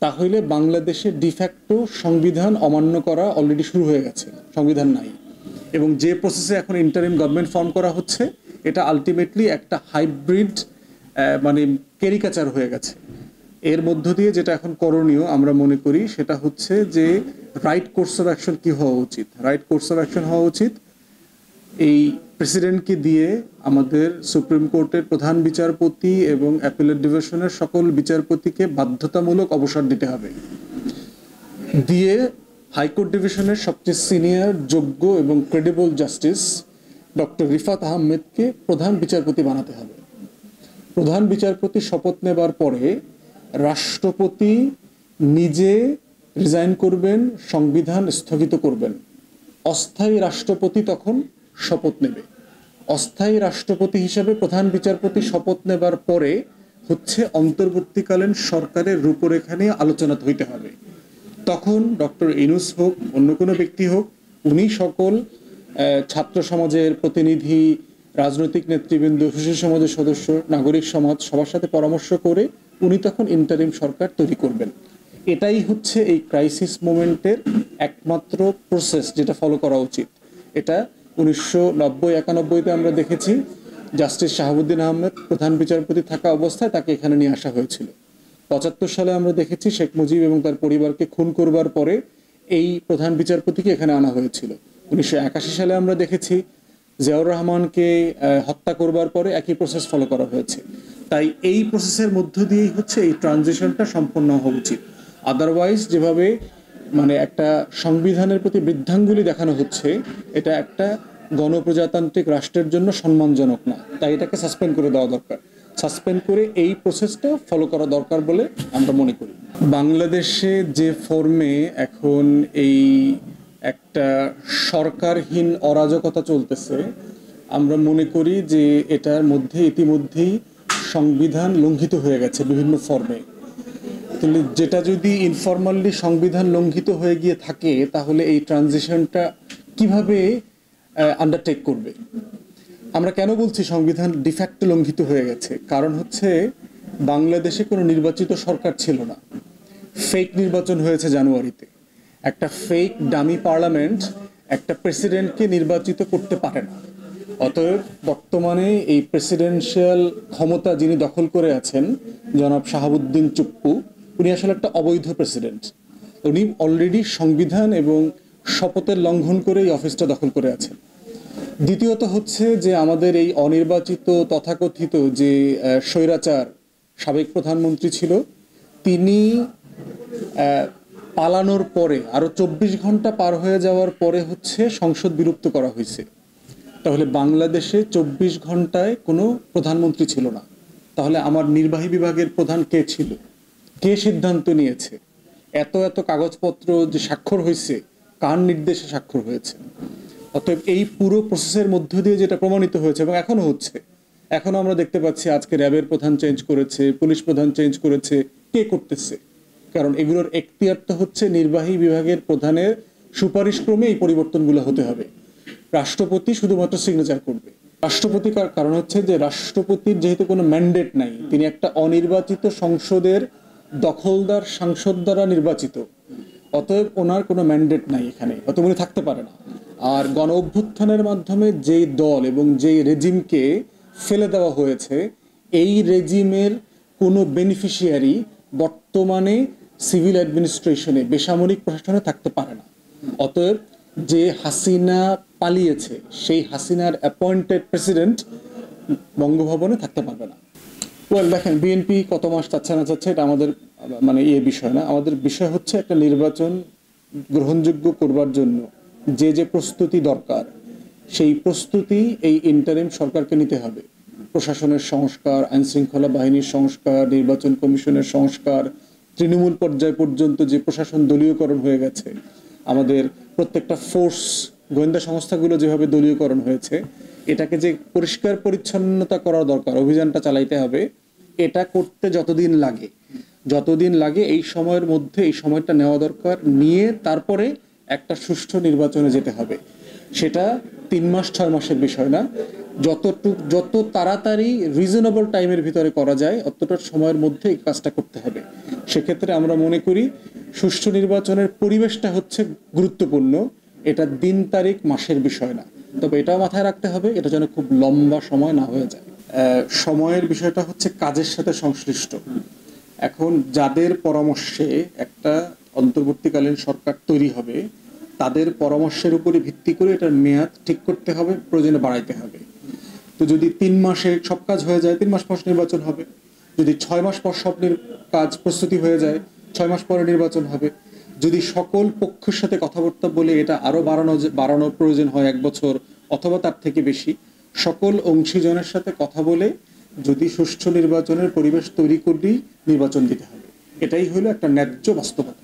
তাহলে বাংলাদেশে ডিফ্যাক্টো সংবিধান অমান্য করা অলরেডি শুরু হয়ে গেছে, সংবিধান নাই। এবং যে প্রসেসে এখন ইন্টারিম গভর্নমেন্ট ফর্ম করা হচ্ছে, এটা আলটিমেটলি একটা হাইব্রিড মানে ক্যারিকাচার হয়ে গেছে। এর মধ্য দিয়ে যেটা এখন করণীয় আমরা মনে করি সেটা হচ্ছে যে রাইট কোর্স অফ অ্যাকশন কি হওয়া উচিত। রাইট কোর্স অফ অ্যাকশন হওয়া উচিত এই প্রেসিডেন্টকে দিয়ে আমাদের সুপ্রিম কোর্টের প্রধান বিচারপতি এবং অ্যাপিলেট ডিভিশনের সকল বিচারপতিকে বাধ্যতামূলক অবসর দিতে হবে, দিয়ে হাইকোর্ট ডিভিশনের সবচেয়ে সিনিয়র, যোগ্য এবং ক্রেডিবল জাস্টিস ডক্টর রিফাত আহমেদকে প্রধান বিচারপতি বানাতে হবে। প্রধান বিচারপতি শপথ নেবার পরে রাষ্ট্রপতি নিজে রিজাইন করবেন, সংবিধান স্থগিত করবেন। অস্থায়ী রাষ্ট্রপতি তখন শপথ নেবে। অস্থায়ী রাষ্ট্রপতি হিসাবে প্রধান বিচারপতি শপথ নেবার পরে হচ্ছে অন্তর্বর্তীকালীন সরকারের রূপরেখা নিয়ে আলোচনা হইতে হবে। তখন ডক্টর ইউনূস হোক, অন্য কোনো ব্যক্তি হোক, উনি সকল ছাত্র সমাজের প্রতিনিধি, রাজনৈতিক নেতৃবৃন্দ, সুশীল সমাজের সদস্য, নাগরিক সমাজ সবার সাথে পরামর্শ করে উনি তখন ইন্টারিম সরকার তৈরি করবেন। এটাই হচ্ছে এই ক্রাইসিস মোমেন্টের একমাত্র প্রসেস যেটা ফলো করা উচিত। এটা 1990-91-তে আমরা দেখেছি জাস্টিস শাহাবুদ্দিন আহমেদ প্রধান বিচারপতি থাকা অবস্থায় তাকে এখানে নিয়ে আসা হয়েছিল। 75 সালে আমরা দেখেছি শেখ মুজিব এবং তার পরিবারকে খুন করবার পরে এই প্রধান বিচারপতিকে এখানে আনা হয়েছিল। 1981 সালে আমরা দেখেছি জিয়াউর রহমানকে হত্যা করবার পরে একই প্রসেস ফলো করা হয়েছে। তাই এই প্রসেসের মধ্য দিয়েই হচ্ছে এই ট্রানজিশনটা সম্পন্ন হওয়া উচিত। আদারওয়াইজ যেভাবে মানে একটা সংবিধানের প্রতি বৃদ্ধাঙ্গুলি দেখানো হচ্ছে, এটা একটা গণপ্রজাতান্ত্রিক রাষ্ট্রের জন্য সম্মানজনক না। তাই এটাকে সাসপেন্ড করে দেওয়া দরকার। সাসপেন্ড করে এই প্রসেসটা ফলো করা দরকার বলে আমরা মনে করি। বাংলাদেশে যে ফর্মে এখন এই একটা সরকারহীন অরাজকতা চলতেছে, আমরা মনে করি যে এটার মধ্যে ইতিমধ্যেই সংবিধান লঙ্ঘিত হয়ে গেছে বিভিন্ন ফর্মে। কিন্তু যেটা যদি ইনফরমালি সংবিধান লঙ্ঘিত হয়ে গিয়ে থাকে, তাহলে এই ট্রানজিশনটা কিভাবে আন্ডারটেক করবে? আমরা কেন বলছি সংবিধান ডিফ্যাক্টো লঙ্ঘিত হয়ে গেছে? কারণ হচ্ছে বাংলাদেশে কোনো নির্বাচিত সরকার ছিল না, ফেক নির্বাচন হয়েছে জানুয়ারিতে। একটা ফেক ডামি পার্লামেন্ট একটা প্রেসিডেন্টকে নির্বাচিত করতে পারে না। অতএব বর্তমানে এই প্রেসিডেন্সিয়াল ক্ষমতা যিনি দখল করে আছেন, জনাব শাহাবুদ্দিন চুপ্পু, উনি আসলে একটা অবৈধ প্রেসিডেন্ট। উনি অলরেডি সংবিধান এবং শপথের লঙ্ঘন করে এই অফিসটা দখল করে আছেন। দ্বিতীয়ত হচ্ছে যে আমাদের এই অনির্বাচিত তথাকথিত যে স্বৈরাচার সাবেক প্রধানমন্ত্রী ছিল, তিনি পালানোর পরে আরও 24 ঘন্টা পার হয়ে যাওয়ার পরে হচ্ছে সংসদ বিলুপ্ত করা হয়েছে। তাহলে বাংলাদেশে 24 ঘন্টায় কোনো প্রধানমন্ত্রী ছিল না। তাহলে আমার নির্বাহী বিভাগের প্রধান কে ছিল? কে সিদ্ধান্ত নিয়েছে? এত এত কাগজপত্র যে স্বাক্ষর হয়েছে, কার নির্দেশে স্বাক্ষর হয়েছে? অতএব এই পুরো প্রসেসের মধ্য দিয়ে যেটা প্রমাণিত হয়েছে এবং এখনো হচ্ছে, এখনো আমরা দেখতে পাচ্ছি আজকে র্যাবের প্রধান চেঞ্জ করেছে, পুলিশ প্রধান চেঞ্জ করেছে। কে করতেছে? কারণ এগুলোর এখতিয়ার তো হচ্ছে নির্বাহী বিভাগের প্রধানের সুপারিশ ক্রমে এই পরিবর্তনগুলো হতে হবে। রাষ্ট্রপতি শুধুমাত্র সিগনেচার করবে। রাষ্ট্রপতি কারণ হচ্ছে যে রাষ্ট্রপতির যেহেতু কোনো ম্যান্ডেট নাই, তিনি একটা অনির্বাচিত সংসদের দখলদার সাংসদ দ্বারা নির্বাচিত, অতএব ওনার কোনো ম্যান্ডেট নাই এখানে, অতএব উনি থাকতে পারে না। আর গণ অভ্যুত্থানের মাধ্যমে যেই দল এবং যেই রেজিমকে ফেলে দেওয়া হয়েছে, এই রেজিমের কোনো বেনিফিশিয়ারি বর্তমানে সিভিল অ্যাডমিনিস্ট্রেশনে, বেসামরিক প্রশাসনে থাকতে পারে না। অতএব যে হাসিনা পালিয়েছে, সেই হাসিনার অ্যাপয়েন্টেড প্রেসিডেন্ট বঙ্গভবনে থাকতে পারবে না। ওয়েল, দেখেন বিএনপি কত মাস চাচ্ছে না চাচ্ছে এটা আমাদের মানে বিষয় না। আমাদের বিষয় হচ্ছে একটা নির্বাচন গ্রহণযোগ্য করবার জন্য যে যে প্রস্তুতি দরকার, সেই প্রস্তুতি এই ইন্টারিম সরকারকে নিতে হবে। প্রশাসনের সংস্কার, আইনশৃঙ্খলা বাহিনীর সংস্কার, নির্বাচন কমিশনের সংস্কার, তৃণমূল পর্যায় পর্যন্ত যে প্রশাসন দলীয়করণ হয়ে গেছে, আমাদের প্রত্যেকটা ফোর্স, গোয়েন্দা সংস্থাগুলো যেভাবে দলীয়করণ হয়েছে, এটাকে যে পরিষ্কার পরিচ্ছন্নতা করা দরকার, অভিযানটা চালাইতে হবে। এটা করতে যতদিন লাগে এই সময়ের মধ্যে এই সময়টা নেওয়া দরকার, নিয়ে তারপরে একটা সুষ্ঠু নির্বাচনে যেতে হবে। সেটা 3 মাস 6 মাসের বিষয় না, যত তাড়াতাড়ি রিজনেবল টাইমের ভিতরে করা যায় অতটা সময়ের মধ্যে এই কাজটা করতে হবে। সেক্ষেত্রে আমরা মনে করি সুষ্ঠু নির্বাচনের পরিবেশটা হচ্ছে গুরুত্বপূর্ণ, এটা দিন তারিখ মাসের বিষয় না। তবে এটাও মাথায় রাখতে হবে এটা যেন খুব লম্বা সময় না হয়ে যায়। সময়ের বিষয়টা হচ্ছে কাজের সাথে সংশ্লিষ্ট। এখন যাদের পরামর্শে একটা অন্তর্বর্তীকালীন সরকার তৈরি হবে তাদের পরামর্শের উপরে ভিত্তি করে এটার মেয়াদ ঠিক করতে হবে, প্রয়োজনে বাড়াইতে হবে। তো যদি 3 মাসে সব কাজ হয়ে যায় 3 মাস পর নির্বাচন হবে, যদি 6 মাস পর সব কাজ প্রস্তুতি হয়ে যায় 6 মাস পরে নির্বাচন হবে, যদি সকল পক্ষের সাথে কথাবার্তা বলে এটা আরো বাড়ানোর প্রয়োজন হয় 1 বছর অথবা তার থেকে বেশি, সকল অংশীজনের সাথে কথা বলে যদি সুষ্ঠু নির্বাচনের পরিবেশ তৈরি করলেই নির্বাচন দিতে হবে। এটাই হলো একটা ন্যায্য বাস্তবতা।